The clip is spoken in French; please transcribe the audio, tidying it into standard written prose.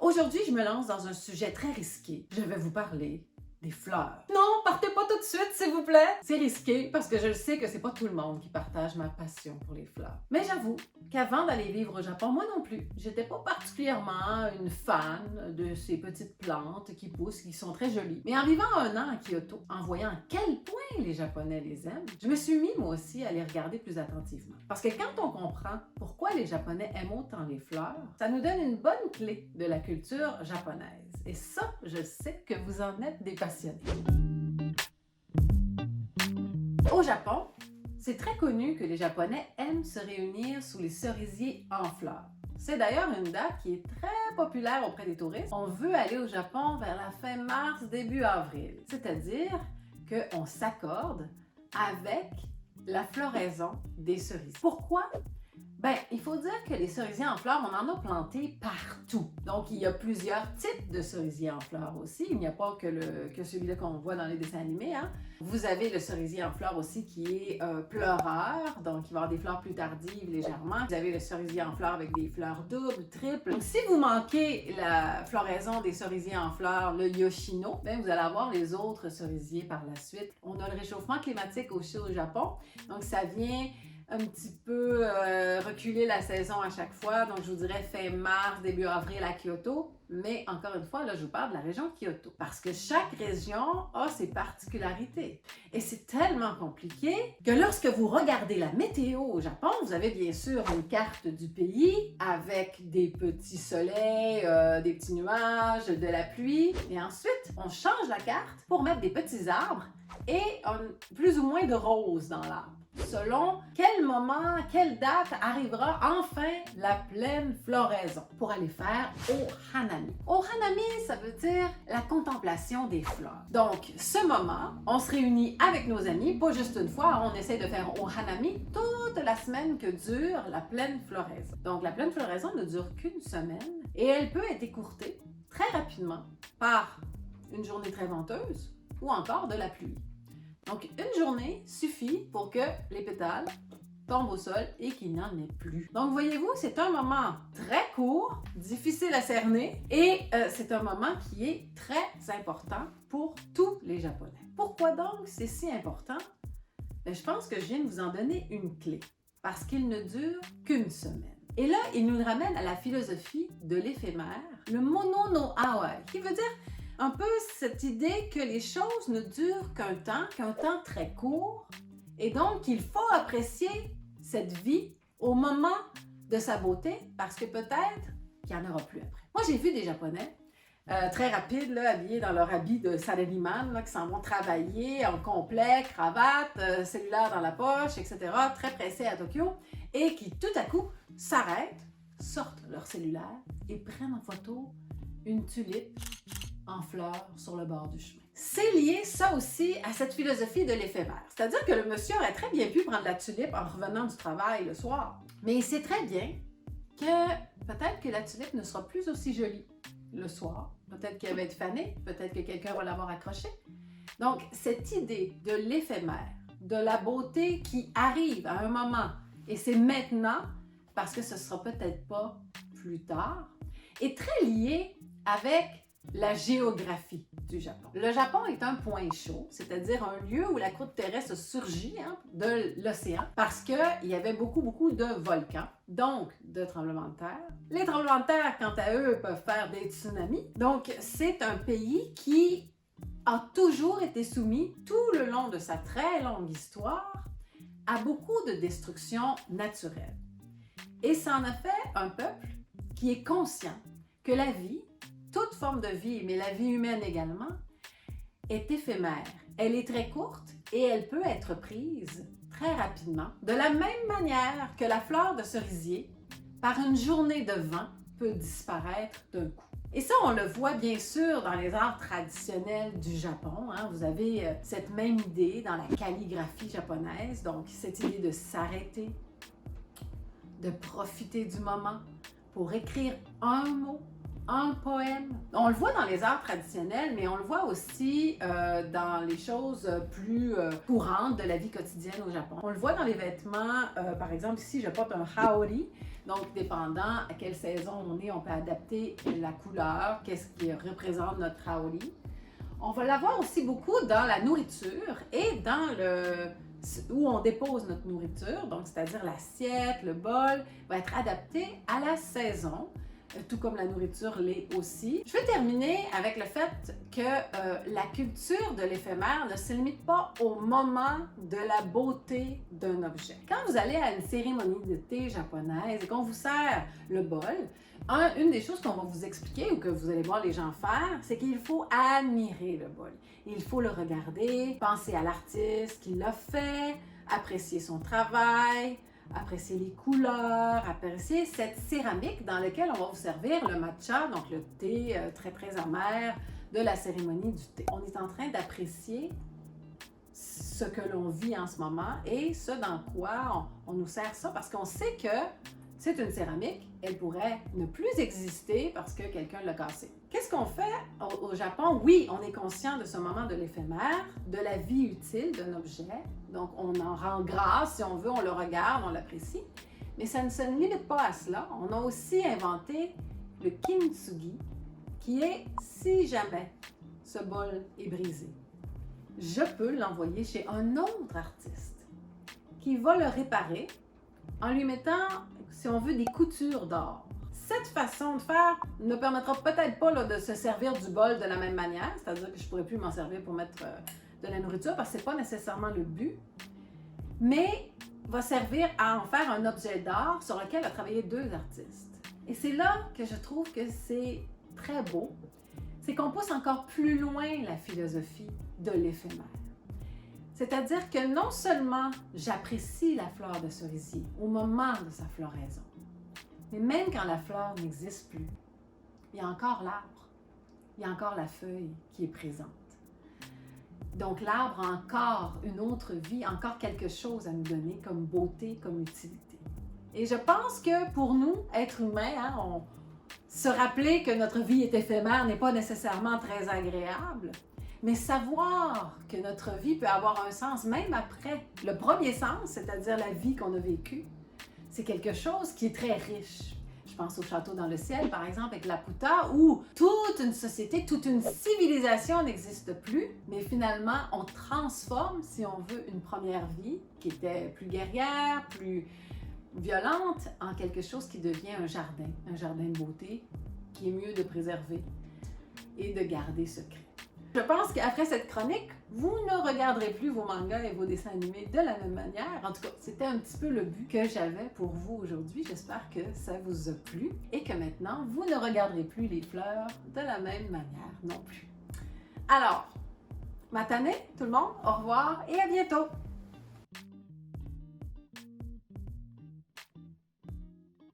Aujourd'hui, je me lance dans un sujet très risqué. Je vais vous parler des fleurs. Non, partez pas tout de suite, s'il vous plaît! C'est risqué parce que je le sais que c'est pas tout le monde qui partage ma passion pour les fleurs. Mais j'avoue qu'avant d'aller vivre au Japon, moi non plus, j'étais pas particulièrement une fan de ces petites plantes qui poussent, qui sont très jolies. Mais en vivant 1 an à Kyoto, en voyant à quel point les Japonais les aiment, je me suis mis moi aussi à les regarder plus attentivement. Parce que quand on comprend pourquoi les Japonais aiment autant les fleurs, ça nous donne une bonne clé de la culture japonaise. Et ça, je sais que vous en êtes des passionnés. Au Japon, c'est très connu que les Japonais aiment se réunir sous les cerisiers en fleurs. C'est d'ailleurs une date qui est très populaire auprès des touristes. On veut aller au Japon vers la fin mars, début avril. C'est-à-dire qu'on s'accorde avec la floraison des cerisiers. Pourquoi? Il faut dire que les cerisiers en fleurs, on en a planté partout. Donc, il y a plusieurs types de cerisiers en fleurs aussi. Il n'y a pas que celui-là qu'on voit dans les dessins animés. Hein. Vous avez le cerisier en fleurs aussi qui est pleureur, donc il va y avoir des fleurs plus tardives légèrement. Vous avez le cerisier en fleurs avec des fleurs doubles, triples. Donc, si vous manquez la floraison des cerisiers en fleurs, le Yoshino, vous allez avoir les autres cerisiers par la suite. On a le réchauffement climatique aussi au Japon, donc ça vient un petit peu reculer la saison à chaque fois. Donc, je vous dirais fin mars, début avril à Kyoto. Mais encore une fois, là, je vous parle de la région de Kyoto. Parce que chaque région a ses particularités. Et c'est tellement compliqué que lorsque vous regardez la météo au Japon, vous avez bien sûr une carte du pays avec des petits soleils, des petits nuages, de la pluie. Et ensuite, on change la carte pour mettre des petits arbres et plus ou moins de roses dans l'arbre. Selon quel moment, quelle date arrivera enfin la pleine floraison pour aller faire au Hanami. Au Hanami, ça veut dire la contemplation des fleurs. Donc, ce moment, on se réunit avec nos amis, pas juste une fois, on essaie de faire au Hanami toute la semaine que dure la pleine floraison. Donc, la pleine floraison ne dure qu'une semaine et elle peut être écourtée très rapidement par une journée très venteuse ou encore de la pluie. Donc, une journée suffit pour que les pétales tombent au sol et qu'il n'y en ait plus. Donc, voyez-vous, c'est un moment très court, difficile à cerner et c'est un moment qui est très important pour tous les Japonais. Pourquoi donc c'est si important? Je pense que je viens de vous en donner une clé parce qu'il ne dure qu'une semaine. Et là, il nous ramène à la philosophie de l'éphémère, le mono no awai, qui veut dire un peu cette idée que les choses ne durent qu'un temps très court, et donc il faut apprécier cette vie au moment de sa beauté, parce que peut-être qu'il n'y en aura plus après. Moi, j'ai vu des Japonais très rapides, là, habillés dans leur habit de salaryman, là, qui s'en vont travailler en complet, cravate, cellulaire dans la poche, etc., très pressés à Tokyo, et qui tout à coup s'arrêtent, sortent leur cellulaire et prennent en photo une tulipe en fleurs sur le bord du chemin. C'est lié, ça aussi, à cette philosophie de l'éphémère. C'est-à-dire que le monsieur aurait très bien pu prendre la tulipe en revenant du travail le soir. Mais il sait très bien que peut-être que la tulipe ne sera plus aussi jolie le soir. Peut-être qu'elle va être fanée, peut-être que quelqu'un va l'avoir accrochée. Donc, cette idée de l'éphémère, de la beauté qui arrive à un moment, et c'est maintenant, parce que ce sera peut-être pas plus tard, est très liée avec la géographie du Japon. Le Japon est un point chaud, c'est-à-dire un lieu où la croûte terrestre surgit de l'océan parce qu'il y avait beaucoup de volcans, donc de tremblements de terre. Les tremblements de terre, quant à eux, peuvent faire des tsunamis. Donc, c'est un pays qui a toujours été soumis, tout le long de sa très longue histoire, à beaucoup de destruction naturelle. Et ça en a fait un peuple qui est conscient que la vie, toute forme de vie, mais la vie humaine également, est éphémère. Elle est très courte et elle peut être prise très rapidement, de la même manière que la fleur de cerisier, par une journée de vent, peut disparaître d'un coup. Et ça, on le voit bien sûr dans les arts traditionnels du Japon. Hein. Vous avez cette même idée dans la calligraphie japonaise, donc cette idée de s'arrêter, de profiter du moment pour écrire un mot, un poème. On le voit dans les arts traditionnels, mais on le voit aussi dans les choses plus courantes de la vie quotidienne au Japon. On le voit dans les vêtements, par exemple ici je porte un haori, Donc, dépendant à quelle saison on est, on peut adapter la couleur, qu'est-ce qui représente notre Aori. On va l'avoir aussi beaucoup dans la nourriture et dans où on dépose notre nourriture, donc c'est-à-dire l'assiette, le bol, va être adapté à la saison, tout comme la nourriture l'est aussi. Je vais terminer avec le fait que la culture de l'éphémère ne se limite pas au moment de la beauté d'un objet. Quand vous allez à une cérémonie de thé japonaise et qu'on vous sert le bol, une des choses qu'on va vous expliquer ou que vous allez voir les gens faire, c'est qu'il faut admirer le bol. Il faut le regarder, penser à l'artiste qui l'a fait, apprécier son travail, apprécier les couleurs, apprécier cette céramique dans laquelle on va vous servir le matcha, donc le thé très très amer de la cérémonie du thé. On est en train d'apprécier ce que l'on vit en ce moment et ce dans quoi on nous sert ça parce qu'on sait que c'est une céramique, elle pourrait ne plus exister parce que quelqu'un l'a cassée. Qu'est-ce qu'on fait au Japon? Oui, on est conscient de ce moment de l'éphémère, de la vie utile d'un objet. Donc, on en rend grâce, si on veut, on le regarde, on l'apprécie. Mais ça ne se limite pas à cela. On a aussi inventé le kintsugi, qui est, si jamais ce bol est brisé, je peux l'envoyer chez un autre artiste qui va le réparer en lui mettant, si on veut, des coutures d'or. Cette façon de faire ne permettra peut-être pas de se servir du bol de la même manière, c'est-à-dire que je ne pourrais plus m'en servir pour mettre de la nourriture parce que ce n'est pas nécessairement le but, mais va servir à en faire un objet d'art sur lequel a travaillé deux artistes. Et c'est là que je trouve que c'est très beau, c'est qu'on pousse encore plus loin la philosophie de l'éphémère. C'est-à-dire que non seulement j'apprécie la fleur de cerisier au moment de sa floraison, mais même quand la fleur n'existe plus, il y a encore l'arbre, il y a encore la feuille qui est présente. Donc l'arbre a encore une autre vie, encore quelque chose à nous donner comme beauté, comme utilité. Et je pense que pour nous, êtres humains, se rappeler que notre vie est éphémère n'est pas nécessairement très agréable, mais savoir que notre vie peut avoir un sens même après le premier sens, c'est-à-dire la vie qu'on a vécue, c'est quelque chose qui est très riche. Je pense au château dans le ciel, par exemple, avec Laputa, où toute une société, toute une civilisation n'existe plus, mais finalement, on transforme, si on veut, une première vie qui était plus guerrière, plus violente, en quelque chose qui devient un jardin de beauté, qui est mieux de préserver et de garder secret. Je pense qu'après cette chronique, vous ne regarderez plus vos mangas et vos dessins animés de la même manière. En tout cas, c'était un petit peu le but que j'avais pour vous aujourd'hui. J'espère que ça vous a plu et que maintenant, vous ne regarderez plus les fleurs de la même manière non plus. Alors, matane tout le monde, au revoir et à bientôt!